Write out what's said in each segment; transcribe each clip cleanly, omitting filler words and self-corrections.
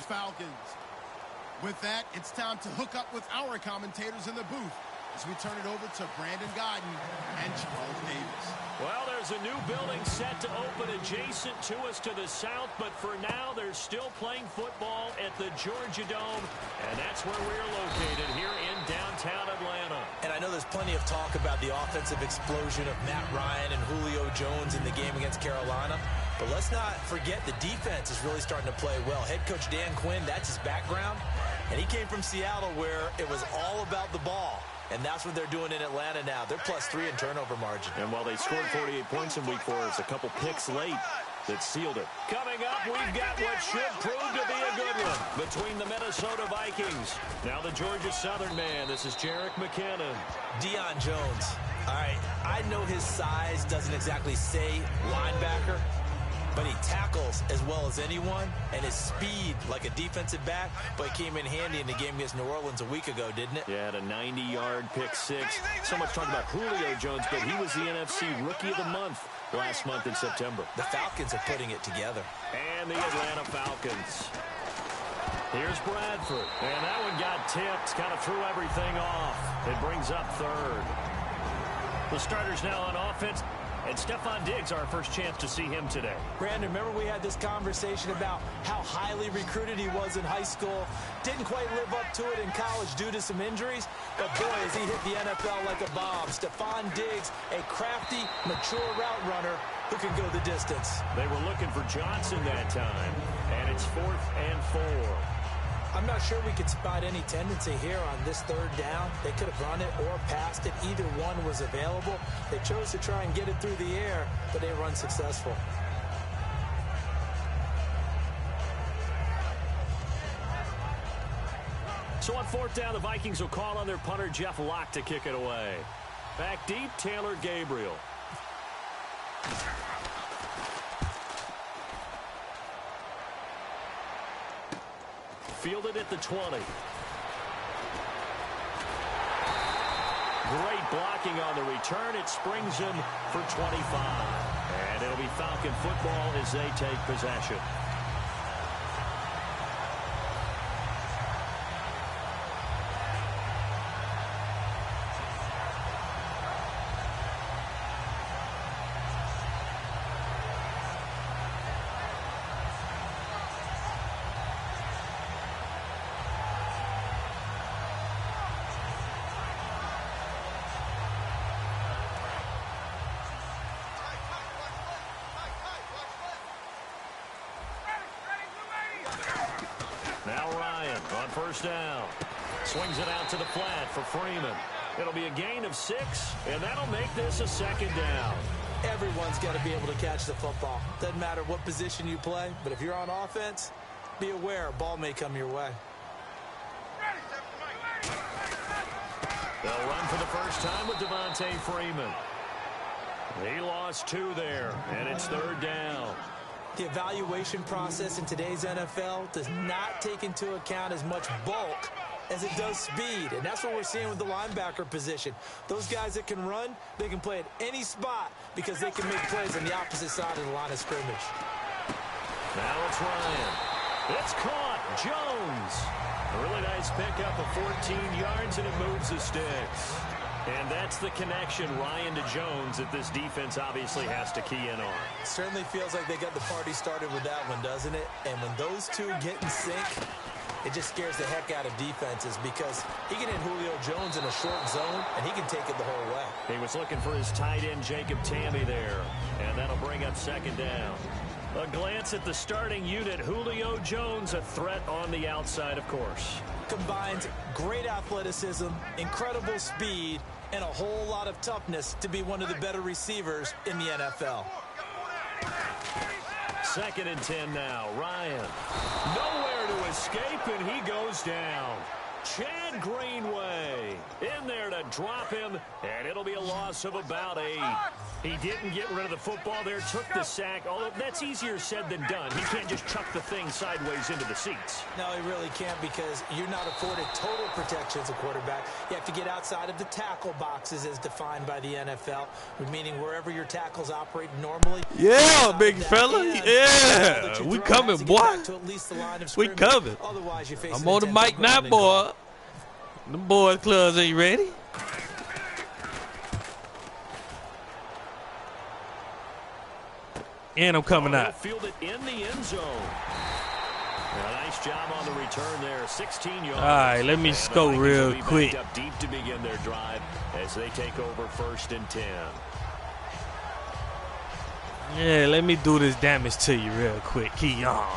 Falcons. With that, it's time to hook up with our commentators in the booth as we turn it over to Brandon Godden and Charles Davis. Well, there's a new building set to open adjacent to us to the south, but for now, they're still playing football at the Georgia Dome, and that's where we're located here in downtown Atlanta. And I know there's plenty of talk about the offensive explosion of Matt Ryan and Julio Jones in the game against Carolina, but let's not forget the defense is really starting to play well. Head coach Dan Quinn, that's his background, and he came from Seattle where it was all about the ball. And that's what they're doing in Atlanta now. They're +3 in turnover margin. And while they scored 48 points in week 4, it's a couple picks late that sealed it. Coming up, we've got what should prove to be a good one between the Minnesota Vikings. Now the Georgia Southern man. This is Jerick McKinnon. Deion Jones. All right, I know his size doesn't exactly say linebacker, but he tackles as well as anyone, and his speed like a defensive back, but came in handy in the game against New Orleans a week ago, didn't it? Yeah, had a 90-yard pick six. So much talk about Julio Jones, but he was the NFC Rookie of the Month last month in September. The Falcons are putting it together. And the Atlanta Falcons. Here's Bradford, and that one got tipped, kind of threw everything off. It brings up third. The starters now on offense. And Stephon Diggs, our first chance to see him today. Brandon, remember we had this conversation about how highly recruited he was in high school. Didn't quite live up to it in college due to some injuries. But boy, has he hit the NFL like a bomb. Stephon Diggs, a crafty, mature route runner who can go the distance. They were looking for Johnson that time. And it's 4th and 4. I'm not sure we could spot any tendency here on this third down. They could have run it or passed it. Either one was available. They chose to try and get it through the air, but they were unsuccessful. So on 4th down, the Vikings will call on their punter, Jeff Locke, to kick it away. Back deep, Taylor Gabriel. Fielded at the 20. Great blocking on the return. It springs him for 25. And it'll be Falcon football as they take possession. Now Ryan on 1st down. Swings it out to the flat for Freeman. It'll be a gain of 6, and that'll make this a 2nd down. Everyone's got to be able to catch the football. Doesn't matter what position you play, but if you're on offense, be aware a ball may come your way. They'll run for the first time with Devontae Freeman. He lost 2 there, and it's 3rd down. The evaluation process in today's NFL does not take into account as much bulk as it does speed, and that's what we're seeing with the linebacker position. Those guys that can run, they can play at any spot because they can make plays on the opposite side of the line of scrimmage. Now it's Ryan. It's caught. Jones. A really nice pickup of 14 yards, and it moves the sticks. And that's the connection, Ryan to Jones, that this defense obviously has to key in on. Certainly feels like they got the party started with that one, doesn't it? And when those two get in sync, it just scares the heck out of defenses because he can hit Julio Jones in a short zone, and he can take it the whole way. He was looking for his tight end, Jacob Tammy, there. And that'll bring up 2nd down. A glance at the starting unit. Julio Jones, a threat on the outside, of course. Combines great athleticism, incredible speed, and a whole lot of toughness to be one of the better receivers in the NFL. 2nd and 10 now. Ryan. Nowhere to escape, and he goes down. Chad Greenway in there to drop him, and it'll be a loss of about 8. He didn't get rid of the football there, took the sack, although that's easier said than done. He can't just chuck the thing sideways into the seats. No, he really can't, because you're not afforded total protection as a quarterback. You have to get outside of the tackle boxes as defined by the NFL, meaning wherever your tackles operate normally. Yeah, big fella. Yeah. We coming, boy. We coming. I'm on the mic now, boy. The boys clubs ain't ready. And I'm coming out. Field it in the end zone. A nice job on the return there. 16 yards. All right, let me score real quick. Up deep to begin their drive as they take over 1st and 10. Yeah, let me do this damage to you real quick. Keep on.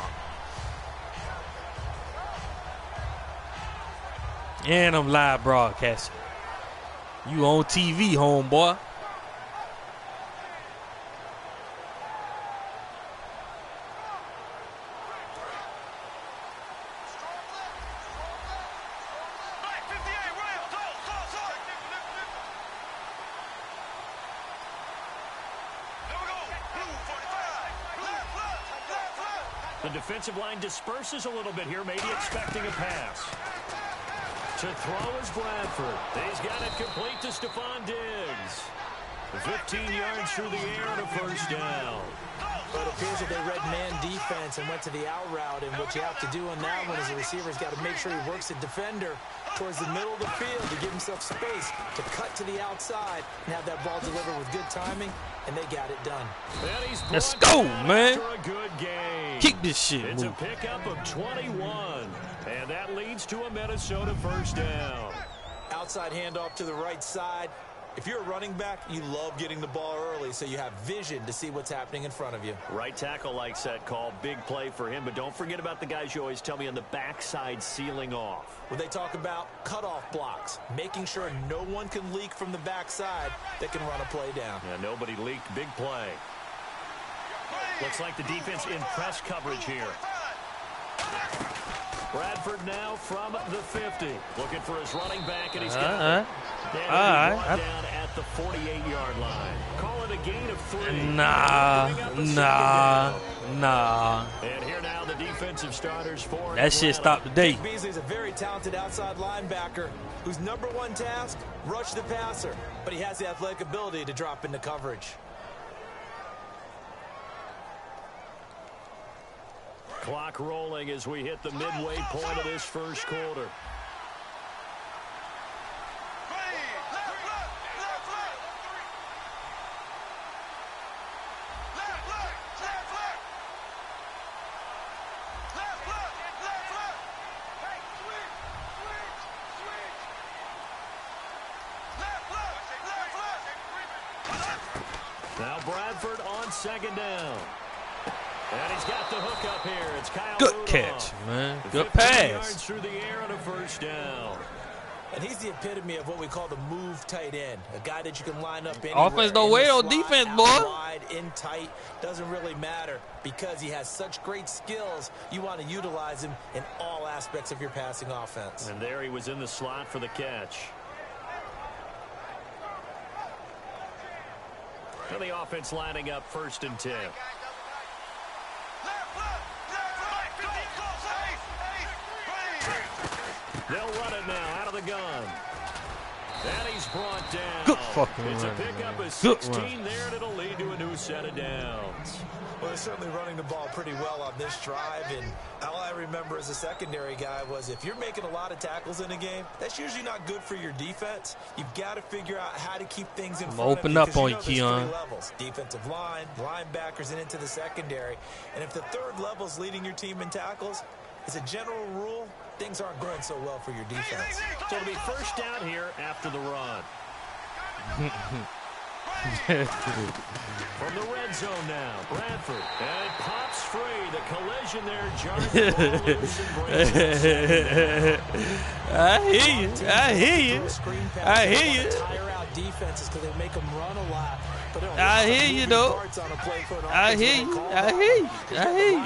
And I'm live broadcasting. You on TV, homeboy. The defensive line disperses a little bit here, maybe expecting a pass. To throw is Bradford. He's got it complete to Stephon Diggs. 15 yards through the air and a 1st down. But it appears that they read man defense and went to the out route, and what you have to do on that one is the receiver's got to make sure he works the defender towards the middle of the field to give himself space to cut to the outside and have that ball delivered with good timing, and they got it done. Let's go, man. A good game. Keep this shit It's moving. a pickup of 21, and that leads to a Minnesota 1st down. Outside handoff to the right side. If you're a running back, you love getting the ball early so you have vision to see what's happening in front of you. Right tackle likes that call. Big play for him, but don't forget about the guys you always tell me on the backside sealing off. When they talk about cutoff blocks, making sure no one can leak from the backside that can run a play down. Yeah, nobody leaked. Big play. Looks like the defense in press coverage here. Bradford now from the 50. Looking for his running back, and he's got it. Down at the 48-yard line. Call it a gain of 3. Nah. And here now the defensive starters for that shit stopped today. Beasley's a very talented outside linebacker whose #1 task, rush the passer. But he has the athletic ability to drop into coverage. Clock rolling as we hit the midway point of this 1st quarter. Now Bradford on 2nd down. And he's got the hook up here. It's Kyle Good Rudolph. catch, man. Good 15 pass. yards through the air and a 1st down. And he's the epitome of what we call the move tight end. A guy that you can line up anywhere. Offense don't wait on defense, boy. Wide, in tight, doesn't really matter because he has such great skills. You want to utilize him in all aspects of your passing offense. And there he was in the slot for the catch. And the offense lining up 1st and 10. They'll run it now out of the gun. And he's brought down. Good fucking It's run, a pickup man. of Good 16 run. there, and it'll lead to a new set of downs. Well, they're certainly running the ball pretty well on this drive, and all I remember as a secondary guy was if you're making a lot of tackles in a game, that's usually not good for your defense. You've got to figure out how to keep things in front open of you. up on you, There's Keon. 3 levels: defensive line, linebackers, and into the secondary. And if the 3rd level is leading your team in tackles, as a general rule, things aren't going so well for your defense. So it'll be 1st down here after the run. From the red zone now, Bradford. And it pops free. The collision there jars the ball loose and brings it. I hear you. Tire out defenses because they make them run a lot. I hear you, though. I hear you. I hear you. I hear you.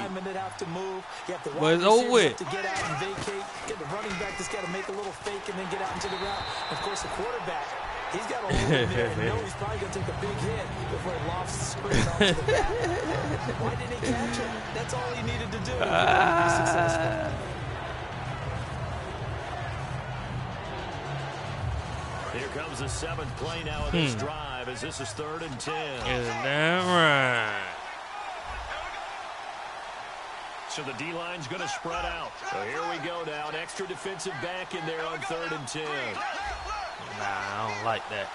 But it's over with. To get out and vacate. Get the running back that's got to make a little fake and then get out into the route. Of course, the quarterback, he's got to hold in there and know he's probably going to take a big hit before it lofts the screen onto the back. Why didn't he catch it? That's all he needed to do. Be successful. Here comes the 7th play now of this drive as this is 3rd and 10. Is that right? So the D-line's going to spread out. So here we go now. An extra defensive back in there on 3rd and 10. Nah, I don't like that.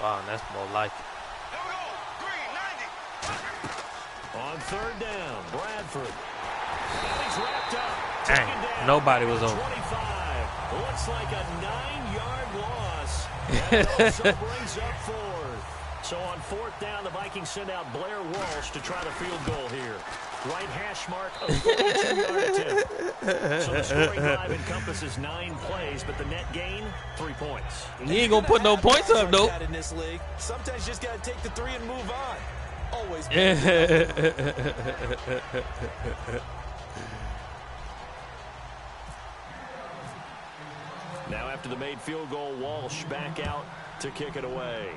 Wow, that's more like it. On 3rd down, Bradford. And he's wrapped up. Dang, nobody was on. 25. Looks like a 9-yard loss. And it also brings up 4th. So on 4th down, the Vikings send out Blair Walsh to try the field goal here. Right hash mark of 42-yard attempt. So the scoring drive encompasses 9 plays, but the net gain, 3 points. You ain't gonna put no points up, though. In this league, sometimes you just got to take the 3 and move on. Always. Now after the made field goal, Walsh back out to kick it away.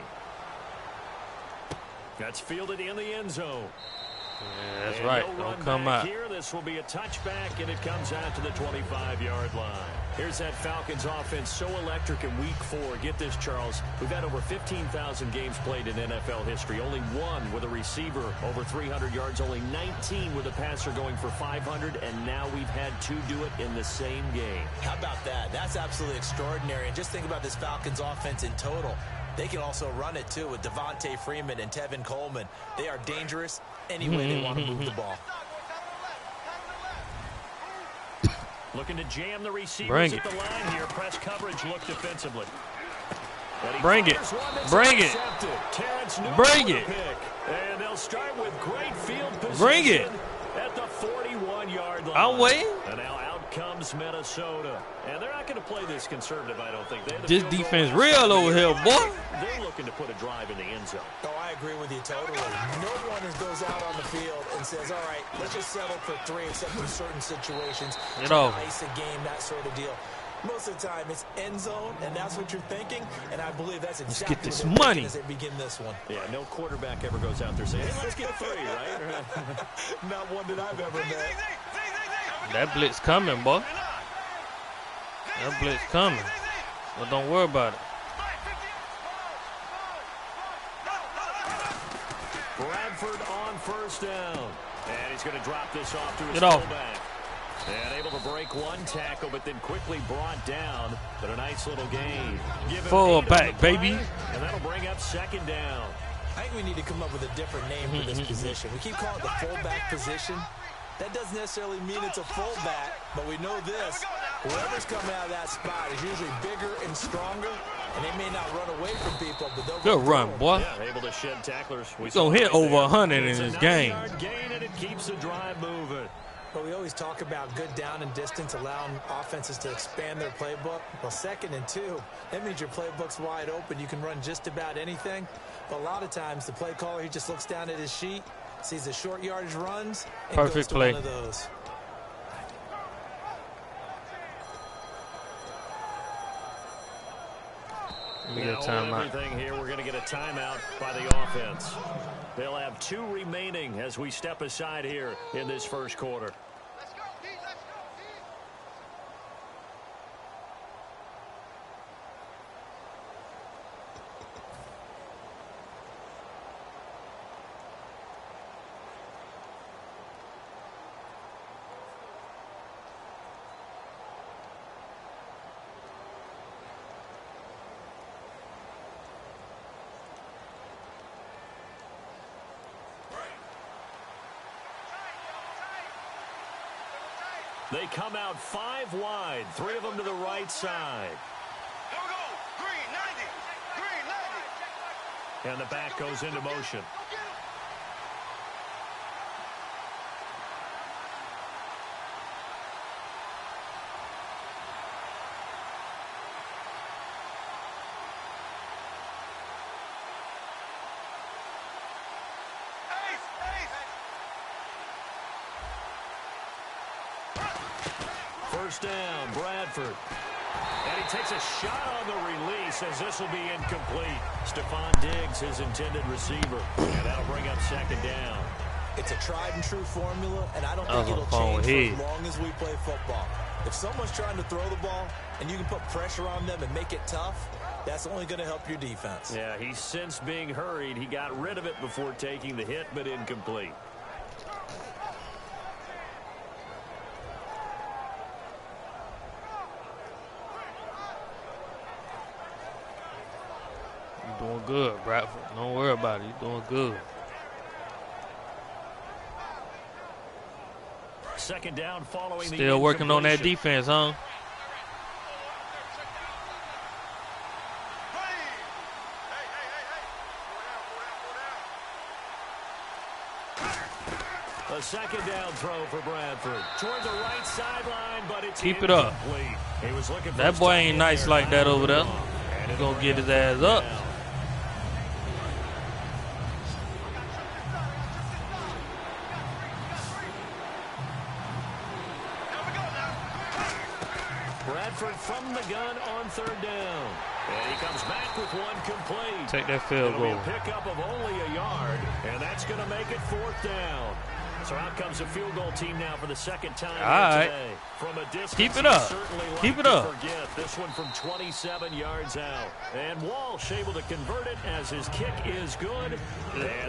That's fielded in the end zone. Yeah, that's and right. No Don't come out. Here, this will be a touchback, and it comes out to the 25-yard line. Here's that Falcons offense so electric in Week 4. Get this, Charles. We've had over 15,000 games played in NFL history. Only 1 with a receiver over 300 yards. Only 19 with a passer going for 500. And now we've had 2 do it in the same game. How about that? That's absolutely extraordinary. And just think about this Falcons offense in total. They can also run it, too, with Devontae Freeman and Tevin Coleman. They are dangerous any way they want to move the ball. Looking to jam the receivers at the line here. Press coverage look defensively. Bring it. Bring it. Bring it. And they'll start with great field position. Bring it. At the 41-yard line. I'm waiting. And now out comes Minnesota. And they're not going to play this conservative, I don't think. This defense real over here, boy. They're looking to put a drive in the end zone. Oh, I agree with you totally. No one goes out on the field and says, all right, let's just settle for 3 except in certain situations. Get over. Ice a game, that sort of deal. Most of the time, it's end zone, and that's what you're thinking. And I believe that's exactly let's get this what they're money as they begin this one. Yeah, no quarterback ever goes out there saying, hey, let's get 3, right? Not one that I've ever met. That blitz coming, boy. That blitz coming. But don't worry about it. Bradford on 1st down. And he's going to drop this off to his Get off. fullback. And able to break 1 tackle, but then quickly brought down. But a nice little gain. Fullback, baby. And that'll bring up 2nd down. I think we need to come up with a different name for this position. We keep calling it the fullback position. That doesn't necessarily mean it's a fullback, but we know this. Whoever's coming out of that spot is usually bigger and stronger, and they may not run away from people, but they'll Good run, boy. Yeah, able to shed tacklers. He's going to hit over 100 in this game. Gain, and it keeps the drive moving. But we always talk about good down and distance, allowing offenses to expand their playbook. Well, 2nd and 2, that means your playbook's wide open. You can run just about anything. But a lot of times, the play caller, he just looks down at his sheet, sees the short yardage runs, and perfect goes to play. one of those. We get a timeout. Everything here, we're going to get a timeout by the offense. They'll have 2 remaining as we step aside here in this first quarter. They come out 5 wide, 3 of them to the right side. And the back goes into motion. first down, Bradford. And he takes a shot on the release as this will be incomplete. Stephon Diggs, his intended receiver. And that'll bring up second down. It's a tried-and-true formula, and I don't think it'll change for as long as we play football. If someone's trying to throw the ball and you can put pressure on them and make it tough, that's only going to help your defense. Yeah, he's since being hurried. He got rid of it before taking the hit, but incomplete. You're doing good, Bradford. Don't worry about it. You're doing good. Second down following the Still working on that defense, huh? A second down throw for Bradford. Toward the right sideline, but it's keep it up. He was looking for that boy ain't nice like that over there. He's going to get his ass up. Bradford from the gun on third down. And he comes back with one complete. Take that field goal. It'll be a pickup of only a yard, and that's going to make it fourth down. So out comes a field goal team now for the second time today. From a distance, keep it up. Keep it up. Forget this one from 27 yards out. And Walsh able to convert it as his kick is good.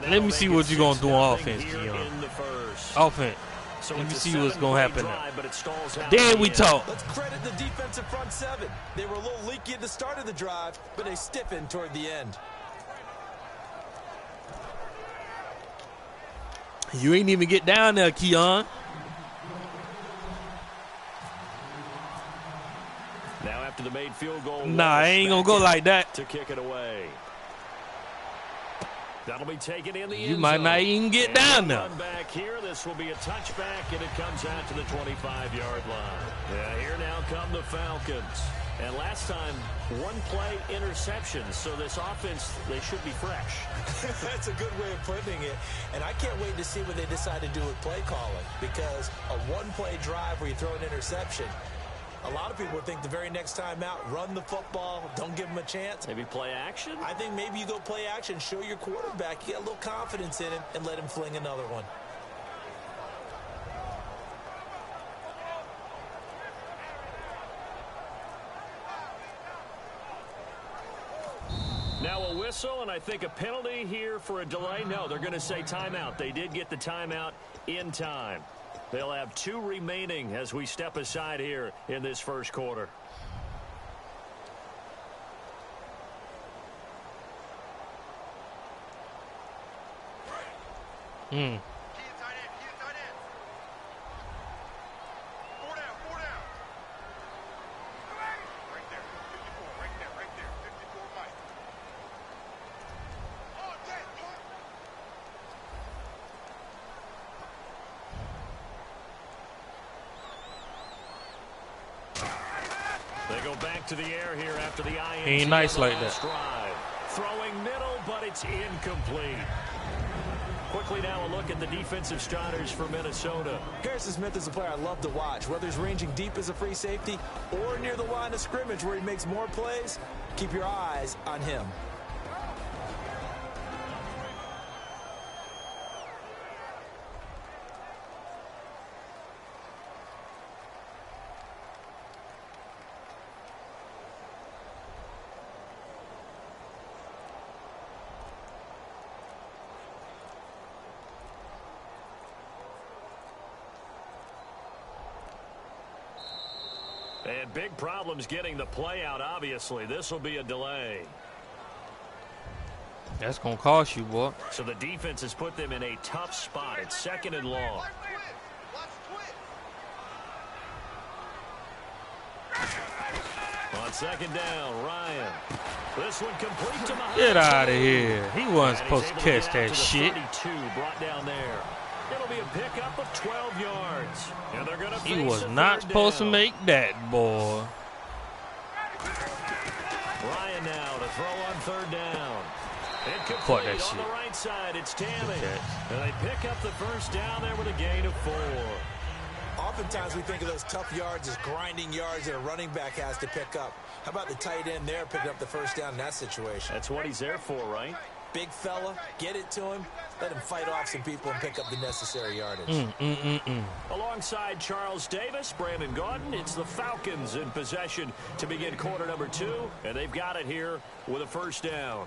Let me see what you're going to do on offense, Keon. Offense. So let me see what's going to happen drive, but it stalls out then we talk. Let's credit the defensive front seven. They were a little leaky at the start of the drive, but they stiffened toward the end. You ain't even get down there, Keon. Now after the made field goal. Nah, I ain't going to go like that. To kick it away. That'll be taken in the end You might not even get down there. Back here, this will be a touchback, and it comes out to the 25-yard line. Yeah, here now come the Falcons. And last time, one play interception. So this offense, they should be fresh. That's a good way of putting it. And I can't wait to see what they decide to do with play calling. Because a one-play drive where you throw an interception, a lot of people think the very next time out, run the football, don't give them a chance. Maybe play action? I think maybe you go play action, show your quarterback, you get a little confidence in him, and let him fling another one. Now a whistle, and I think a penalty here for a delay. No, they're going to say timeout. They did get the timeout in time. They'll have 2 remaining as we step aside here in this first quarter. They go back to the air here after the INT. He ain't nice like that. Drive. Throwing middle, but it's incomplete. Quickly now a look at the defensive starters for Minnesota. Harrison Smith is a player I love to watch. Whether he's ranging deep as a free safety or near the line of scrimmage where he makes more plays, keep your eyes on him. And big problems getting the play out, obviously. This will be a delay. That's going to cost you, boy. So the defense has put them in a tough spot. It's second and long. On second down, Ryan. This one complete to Muhammad. Get out of here. He wasn't supposed to catch that shit. 32 brought down there. It'll be a pickup of 12 yards. And they're going to He was not supposed to make that, boy. Ryan now to throw on third down. Caught that on shit. the right side, it's Tammy. And they pick up the first down there with a gain of 4. Oftentimes we think of those tough yards as grinding yards that a running back has to pick up. How about the tight end there picking up the first down in that situation? That's what he's there for, right? Big fella, get it to him, let him fight off some people and pick up the necessary yardage. Alongside Charles Davis, Brandon Gaudin, it's the Falcons in possession to begin quarter number 2, and they've got it here with a first down.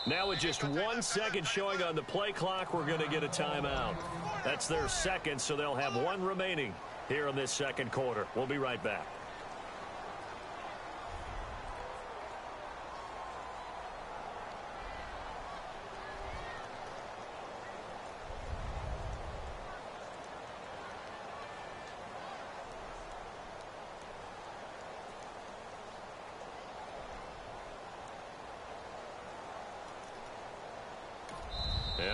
Now with just 1 second showing on the play clock, we're going to get a timeout. That's their second, so they'll have 1 remaining here in this second quarter. We'll be right back.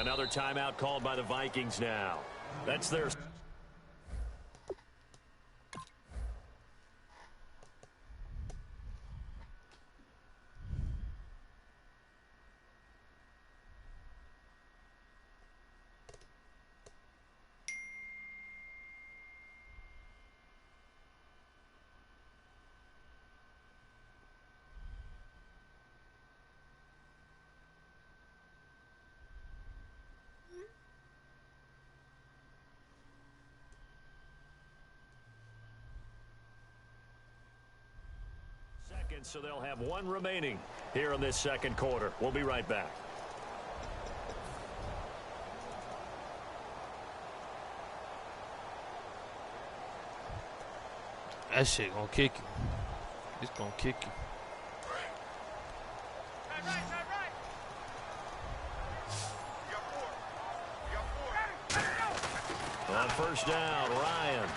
Another timeout called by the Vikings now. That's their... So they'll have 1 remaining here in this second quarter. We'll be right back. That shit gonna kick you. It's gonna kick you. On first down, Ryan.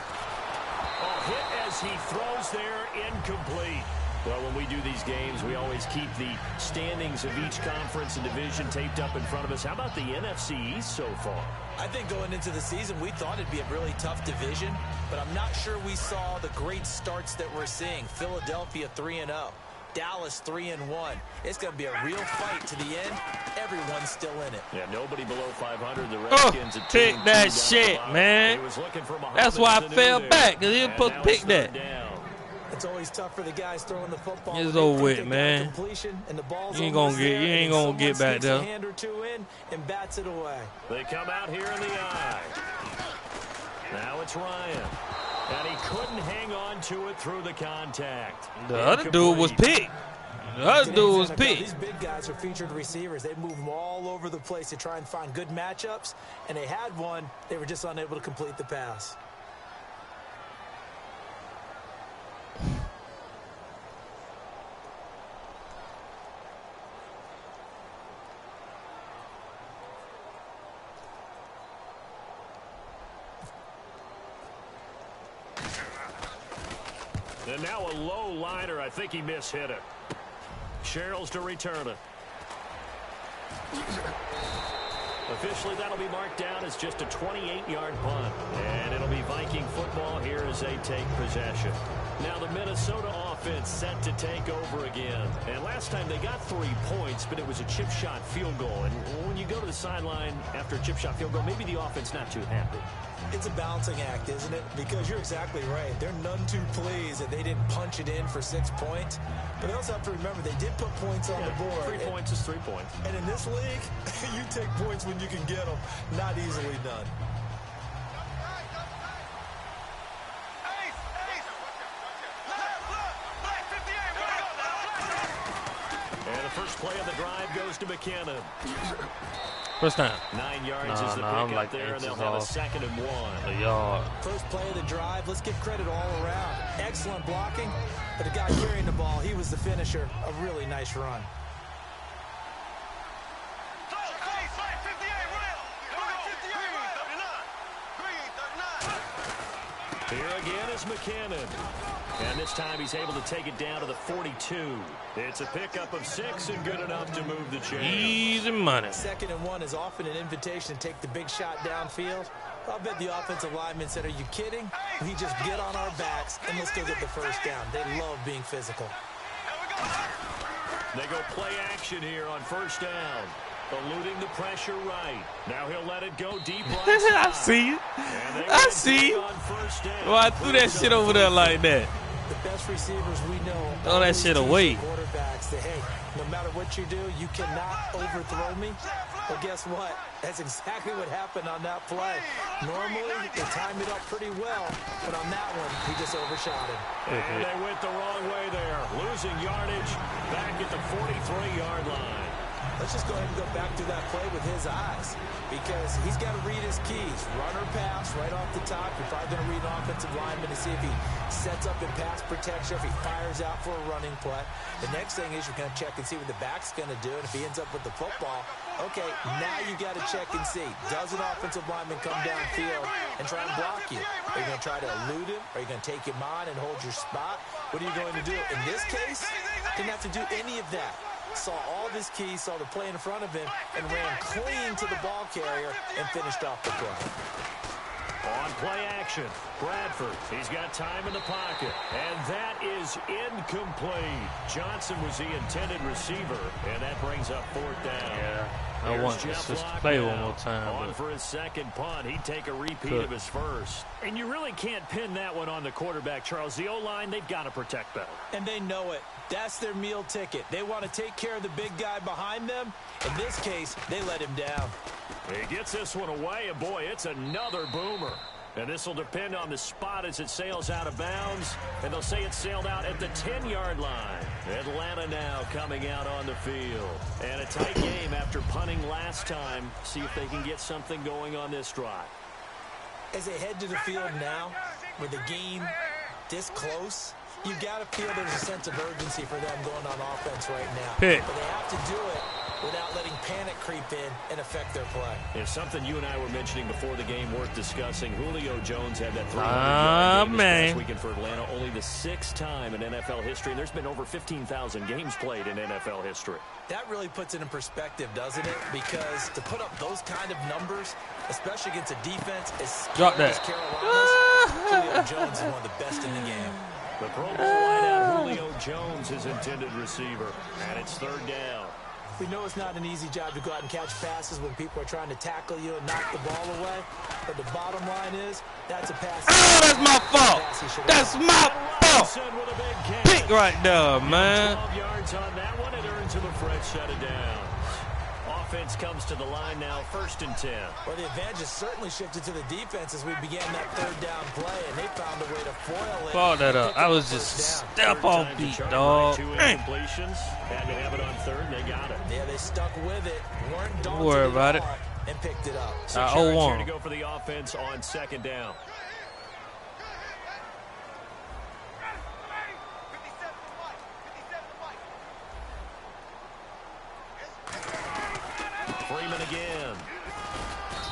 Oh, hit as he throws there, incomplete. Well, when we do these games, we always keep the standings of each conference and division taped up in front of us. How about the NFC East so far? I think going into the season, we thought it'd be a really tough division, but I'm not sure we saw the great starts that we're seeing. Philadelphia 3-0. Dallas 3-1. It's going to be a real fight to the end. Everyone's still in it. Yeah, nobody below 500. The Redskins at 2-2. Pick that shit, man. That's why I fell back, because he was supposed to pick that. It's always tough for the guys throwing the football. It's over with, man. And the ball's you ain't gonna get back there. A hand or two in and bats it away. They come out here in the eye. Now it's Ryan. And he couldn't hang on to it through the contact. The other dude was picked. The other dude was picked. These big guys are featured receivers. They move them all over the place to try and find good matchups. And they had one. They were just unable to complete the pass. And now a low liner. I think he mishit it. Sherrills to return it. Officially, that'll be marked down as just a 28-yard punt. And it'll be Viking football here as they take possession. Now the Minnesota offense set to take over again. And last time they got 3 points, but it was a chip shot field goal. And when you go to the sideline after a chip shot field goal, maybe the offense not too happy. It's a balancing act, isn't it? Because you're exactly right. They're none too pleased that they didn't punch it in for 6 points. But they also have to remember they did put points on the board. 3 points is 3 points. And in this league, you take points when you can get them. Not easily done. And the first play of the drive goes to McKinnon. First time. 9 yards is the pick up there, and they'll have a 2nd and 1. A yard. First play of the drive. Let's give credit all around. Excellent blocking, but the guy carrying the ball, he was the finisher. A really nice run. Here again is McKinnon. And this time he's able to take it down to the 42. It's a pickup of 6 and good enough to move the chain. Easy money. 2nd and 1 is often an invitation to take the big shot downfield. I'll bet the offensive lineman said, are you kidding? We just get on our backs and let's go get the first down. They love being physical. They go play action here on 1st down. Eluding the pressure right. Now he'll let it go deep right side. I see you. I see you. Well, I threw that shit over there like that. The best receivers we know. Throw that shit away. Quarterbacks that, hey, no matter what you do, you cannot overthrow me. Well, guess what? That's exactly what happened on that play. Normally, they timed it up pretty well, but on that one, he just overshot it. And they went the wrong way there. Losing yardage back at the 43-yard line. Let's just go ahead and go back to that play with his eyes because he's got to read his keys. Run or pass right off the top. You're probably going to read an offensive lineman to see if he sets up in pass protection, if he fires out for a running play. The next thing is you're going to check and see what the back's going to do. And if he ends up with the football, okay, now you got to check and see. Does an offensive lineman come downfield and try and block you? Are you going to try to elude him? Are you going to take him on and hold your spot? What are you going to do? In this case, didn't have to do any of that. Saw all of his keys, saw the play in front of him, and ran clean to the ball carrier and finished off the play. On play action, Bradford. He's got time in the pocket, and that is incomplete. Johnson was the intended receiver, and that brings up 4th down. Yeah, I want this just to play one more time. On for his 2nd punt. He'd take a repeat of his first. And you really can't pin that one on the quarterback, Charles. The O-line, they've got to protect better. And they know it. That's their meal ticket. They want to take care of the big guy behind them. In this case, they let him down. He gets this one away, and boy, it's another boomer. And this will depend on the spot as it sails out of bounds. And they'll say it sailed out at the 10-yard line. Atlanta now coming out on the field. And a tight game after punting last time. See if they can get something going on this drive. As they head to the field now, with the game this close, you got to feel there's a sense of urgency for them going on offense right now. Pick. But they have to do it without letting panic creep in and affect their play. It's something you and I were mentioning before the game worth discussing. Julio Jones had that 300-yard game this past weekend for Atlanta, only the 6th time in NFL history. And there's been over 15,000 games played in NFL history. That really puts it in perspective, doesn't it? Because to put up those kind of numbers, especially against a defense as scary as Carolina's, Julio Jones is one of the best in the game. The Pro Bowl wideout, Julio Jones, his intended receiver. And it's 3rd down. We know it's not an easy job to go out and catch passes when people are trying to tackle you and knock the ball away. But the bottom line is, that's a pass. Oh, that's my fault. That's my fault. Pick right there, man. 12 yards on that one. It earns him a fresh set of downs. Offense comes to the line now, 1st and 10. Well, the advantage has certainly shifted to the defense as we began that 3rd down play, and they found a way to foil it. Ball that up. I was just step on beat, dog. 2 incompletions. Had to have it on 3rd, and they got it. Yeah, they stuck with it. Weren't daunted Don't worry about it. And picked it up. 6 yards here 0-1. to go for the offense on 2nd down. Freeman again.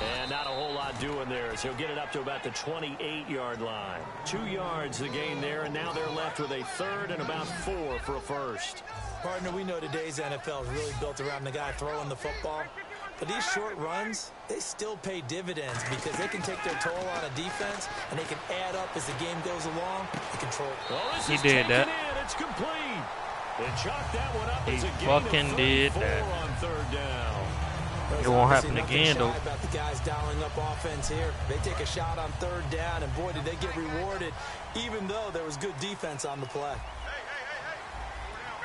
And not a whole lot doing there as he'll get it up to about the 28-yard line. 2 yards the gain there, and now they're left with a 3rd and about 4 for a first. Partner, we know today's NFL is really built around the guy throwing the football. But these short runs, they still pay dividends because they can take their toll on a defense, and they can add up as the game goes along and control. Well, He did that. It's complete. They chalked that one up He as a fucking did that. on 3rd down. It won't happen again, though. About the guys dialing up offense here. They take a shot on 3rd down, and boy, did they get rewarded, even though there was good defense on the play.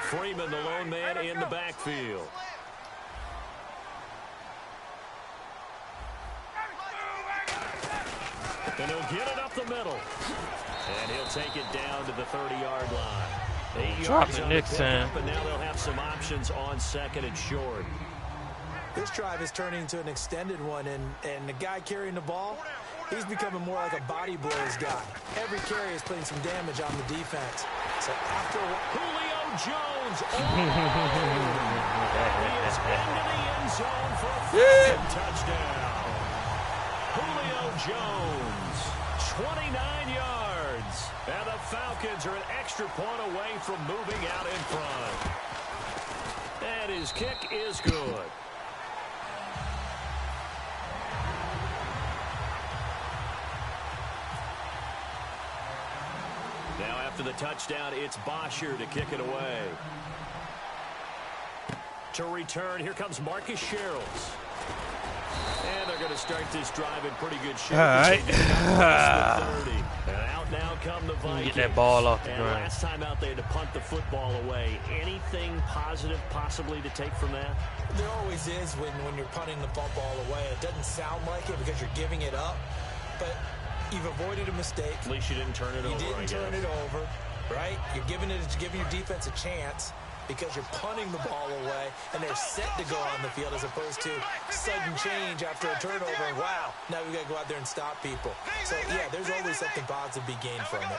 Freeman, the lone man in the backfield. And he'll get it up the middle. And he'll take it down to the 30-yard line. 8 Drop yards it on next the pickup, time. but now they'll have some options on 2nd and short. This drive is turning into an extended one, and the guy carrying the ball, he's becoming more like a body blows guy. Every carry is putting some damage on the defense. So after Julio Jones, he is into the end zone for a touchdown. Julio Jones, 29 yards. And the Falcons are an extra point away from moving out in front. And his kick is good. Now after the touchdown, it's Bosher to kick it away. To return, here comes Marcus Sherrills. And they're going to start this drive in pretty good shape. All right. And out now come the Vikings. Get that ball off the and ground. Last time out, they had to punt the football away. Anything positive possibly to take from that? There always is when you're punting the football away. It doesn't sound like it because you're giving it up, but you've avoided a mistake. At least you didn't turn it over. You didn't turn it over, right? You're giving your defense a chance because you're punting the ball away, and they're set to go on the field as opposed to sudden change after a turnover. And wow, now we got to go out there and stop people. So, yeah, there's always something positive to be gained from it.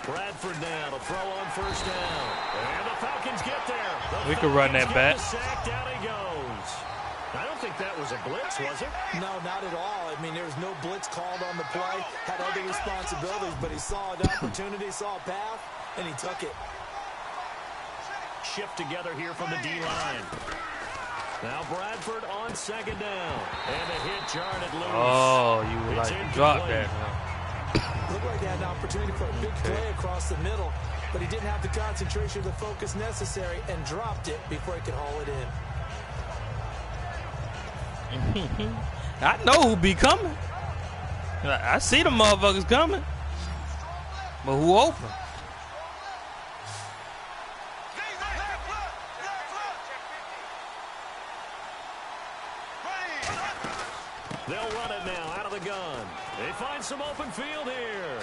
Bradford now to throw on first down. And the Falcons get there. We could run that back. Sack, down he goes. I don't think that was a blitz, was it? No, not at all. I mean, there was no blitz called on the play. Had other responsibilities, but he saw an opportunity, saw a path, and he took it. Shift together here from the D-line. Now Bradford on second down. And the hit jarred it loose. Oh, you would like to drop that. Looked like he had an opportunity for a big play across the middle, but he didn't have the concentration or the focus necessary and dropped it before he could haul it in. I know who be coming. I see the motherfuckers coming. But who open? They'll run it now out of the gun. They find some open field here.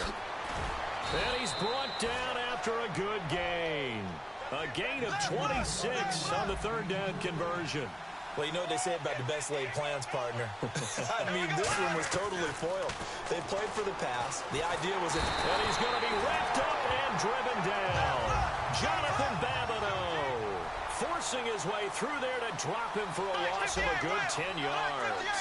And he's brought down after a good gain. A gain of 26 on the third down conversion. Well, you know what they say about the best laid plans, partner. I mean, this one was totally foiled. They played for the pass. The idea was that... And he's going to be wrapped up and driven down. Jonathan Babineau forcing his way through there to drop him for a loss of a good 10 yards.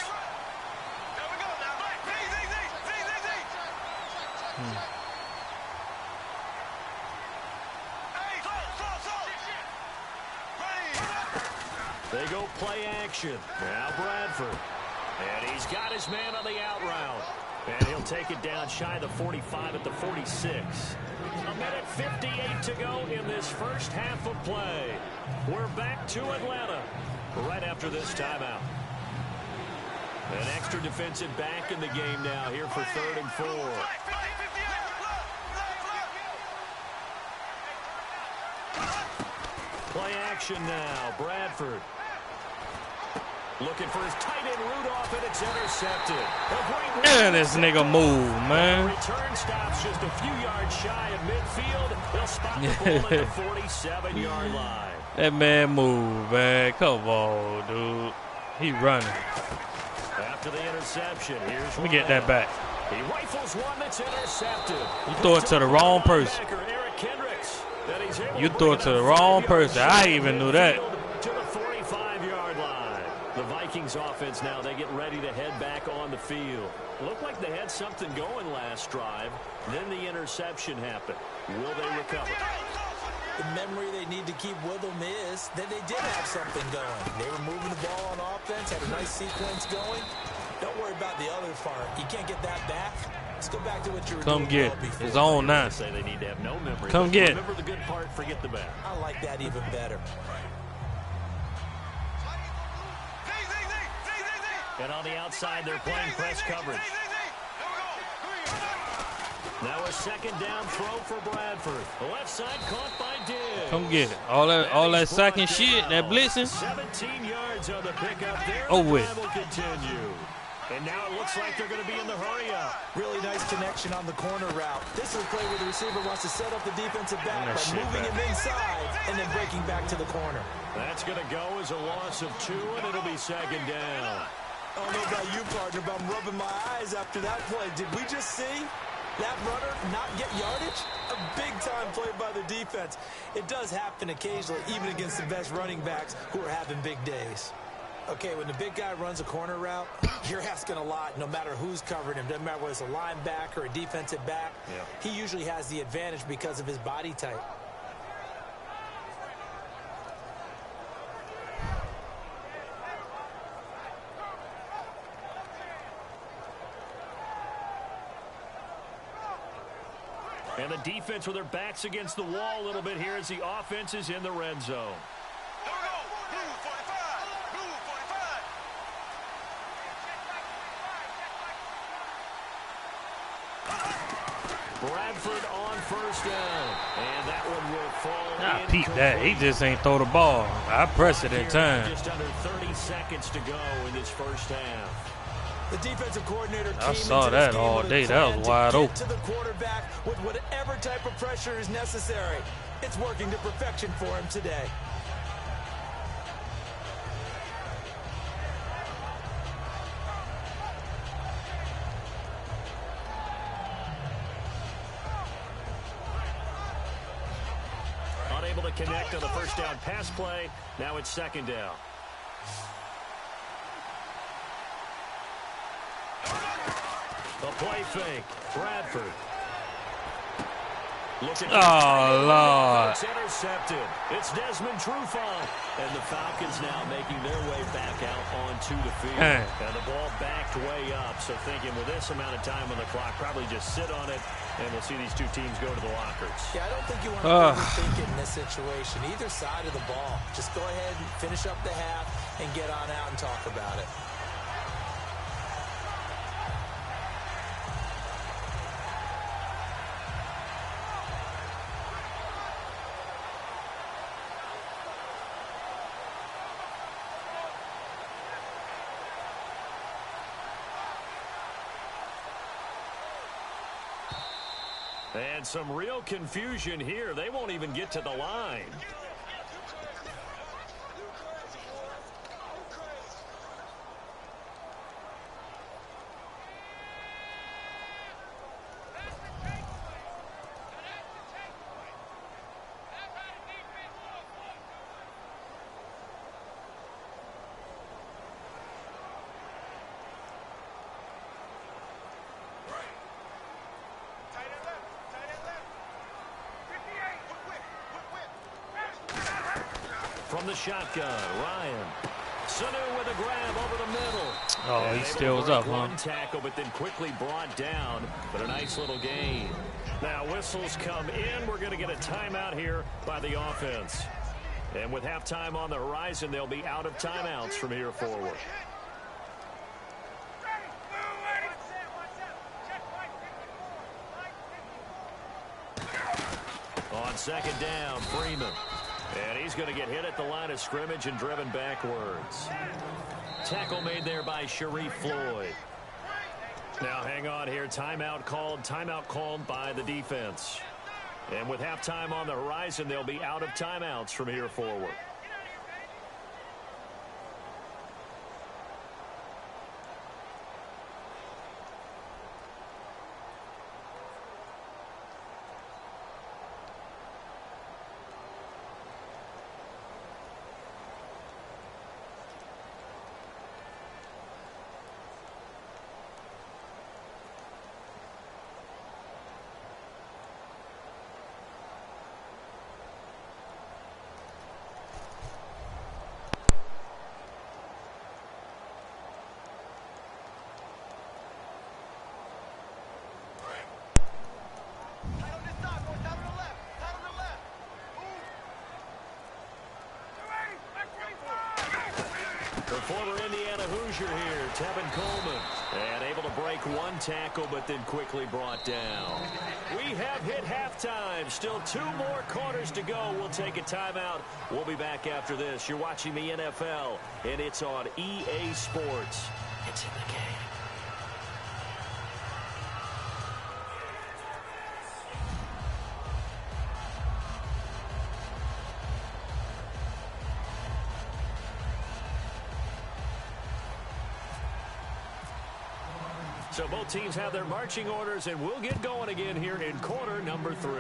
They go play action. Now Bradford. And he's got his man on the out route. And he'll take it down shy of the 45 at the 46. A minute 58 to go in this first half of play. We're back to Atlanta right after this timeout. An extra defensive back in the game now here for 3rd and 4. Play action now. Bradford. Looking for his tight end Rudolph, and it's intercepted. Yeah, this nigga move, man. Return stops just a few yards shy of midfield. They'll spot the ball at the 47-yard line. That man move, man. Come on, dude. He running. After the interception, here's Let me get that back. He rifles one that's intercepted. You throw it to the wrong person. You throw it to the wrong person. I even knew that. To the 45-yard line. The Vikings offense now, they get ready to head back on the field. Looked like they had something going last drive. Then the interception happened. Will they recover? The memory they need to keep with them is that they did have something going. They were moving the ball on offense, had a nice sequence going. Don't worry about the other part. You can't get that back. Let's go back to what you were doing. Come get it. Before. It's on now. Say they need to have no memory. Come get it. Remember the good part, forget the bad. I like that even better. And on the outside, they're playing press coverage. Now a second down throw for Bradford. The left side caught by Diggs. Come get it. All that second shit, that blitzing. 17 yards on the pickup there. Oh, wait. The drive will continue. And now it looks like they're going to be in the hurry up. Really nice connection on the corner route. This is a play where the receiver wants to set up the defensive back by moving him inside and then breaking back to the corner. That's going to go as a loss of 2, and it'll be second down. I don't know about you, partner, but I'm rubbing my eyes after that play. Did we just see that runner not get yardage? A big-time play by the defense. It does happen occasionally, even against the best running backs who are having big days. Okay, when the big guy runs a corner route, you're asking a lot no matter who's covering him. Doesn't matter whether it's a linebacker or a defensive back. Yeah. He usually has the advantage because of his body type. And the defense with their backs against the wall a little bit here as the offense is in the red zone. Bradford on first down. And that one will fall I peeped that. He just ain't throw the ball. I pressed it in time. Just under 30 seconds to go in this first half. The defensive coordinator I saw that all day. That was wide open. To the quarterback with whatever type of pressure is necessary. It's working to perfection for him today. Unable to connect on the first down pass play. Now it's second down. A play fake. Bradford. Oh, Lord. It's intercepted. It's Desmond Trufant. And the Falcons now making their way back out onto the field. And the ball backed way up. So thinking with this amount of time on the clock, probably just sit on it, and we'll see these two teams go to the lockers. Yeah, I don't think you want to overthink it in this situation. Either side of the ball. Just go ahead and finish up the half and get on out and talk about it. And some real confusion here. They won't even get to the line. From the shotgun, Ryan. Sanu with a grab over the middle. Oh, he still was up, huh? One tackle, but then quickly brought down. But a nice little gain. Now whistles come in. We're going to get a timeout here by the offense. And with halftime on the horizon, they'll be out of timeouts from here forward. On second down, Freeman. And he's going to get hit at the line of scrimmage and driven backwards. Tackle made there by Sharif Floyd. Now hang on here. Timeout called by the defense. And with halftime on the horizon, they'll be out of timeouts from here forward. The former Indiana Hoosier here, Tevin Coleman. And able to break one tackle, but then quickly brought down. We have hit halftime. Still 2 more quarters to go. We'll take a timeout. We'll be back after this. You're watching the NFL, and it's on EA Sports. It's in the game. So both teams have their marching orders, and we'll get going again here in quarter number 3.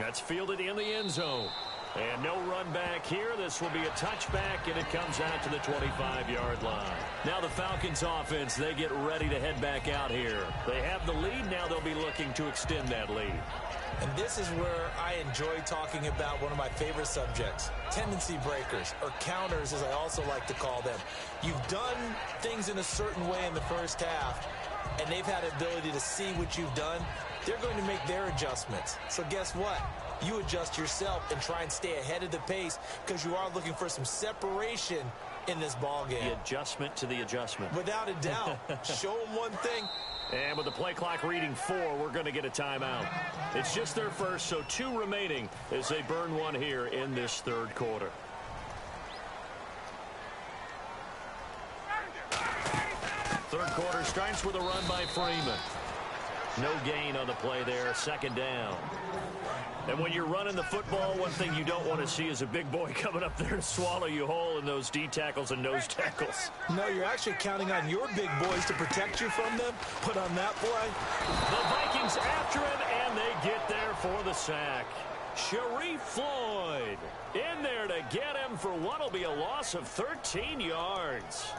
That's fielded in the end zone. And no run run back here. This will be a touchback, and it comes out to the 25-yard line. Now the Falcons offense, they get ready to head back out here. They have the lead. Now they'll be looking to extend that lead. And this is where I enjoy talking about one of my favorite subjects, tendency breakers, or counters as I also like to call them. You've done things in a certain way in the first half, and they've had the ability to see what you've done. They're going to make their adjustments. So guess what? You adjust yourself and try and stay ahead of the pace because you are looking for some separation in this ball game. The adjustment to the adjustment. Without a doubt. Show them one thing. And with the play clock reading 4, we're going to get a timeout. It's just their first, so 2 remaining as they burn one here in this third quarter. Third quarter starts with a run by Freeman. No gain on the play there, second down. And when you're running the football, one thing you don't want to see is a big boy coming up there to swallow you whole in those D tackles and nose tackles. No, you're actually counting on your big boys to protect you from them. Put on that play. The Vikings after him, and they get there for the sack. Sharif Floyd in there to get him for what will be a loss of 13 yards.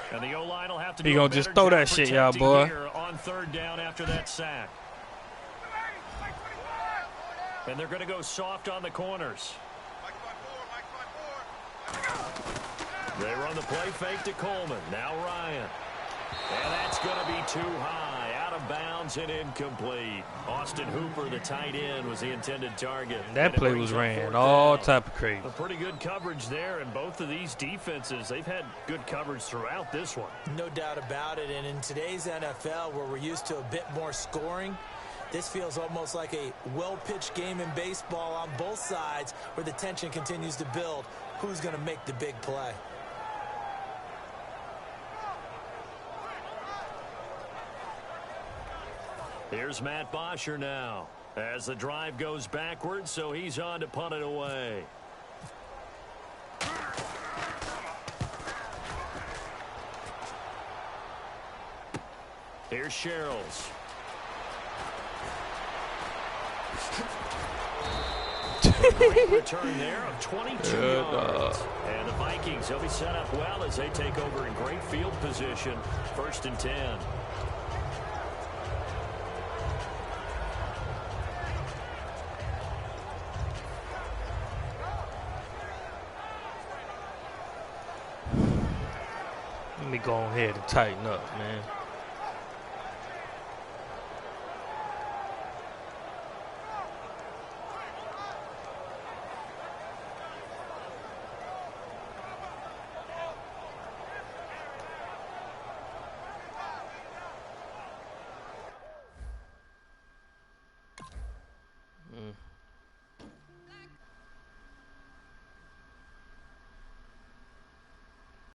And the O-line will have to gonna just throw that shit, y'all, boy. On third down after that sack. And they're going to go soft on the corners. They run the play fake to Coleman. Now Ryan. And that's going to be too high. Out of bounds and incomplete. Austin Hooper, the tight end, was the intended target. That play was ran all type of crazy. A pretty good coverage there, and both of these defenses, they've had good coverage throughout this one. No doubt about it, and in today's NFL, where we're used to a bit more scoring, this feels almost like a well-pitched game in baseball on both sides where the tension continues to build. Who's going to make the big play? Here's Matt Bosher now as the drive goes backwards, so he's on to punt it away. Here's Sherrills. Great return there of 22 yards. And the Vikings, they'll be set up well as they take over in great field position. 1st and 10. Let me go ahead and tighten up, man.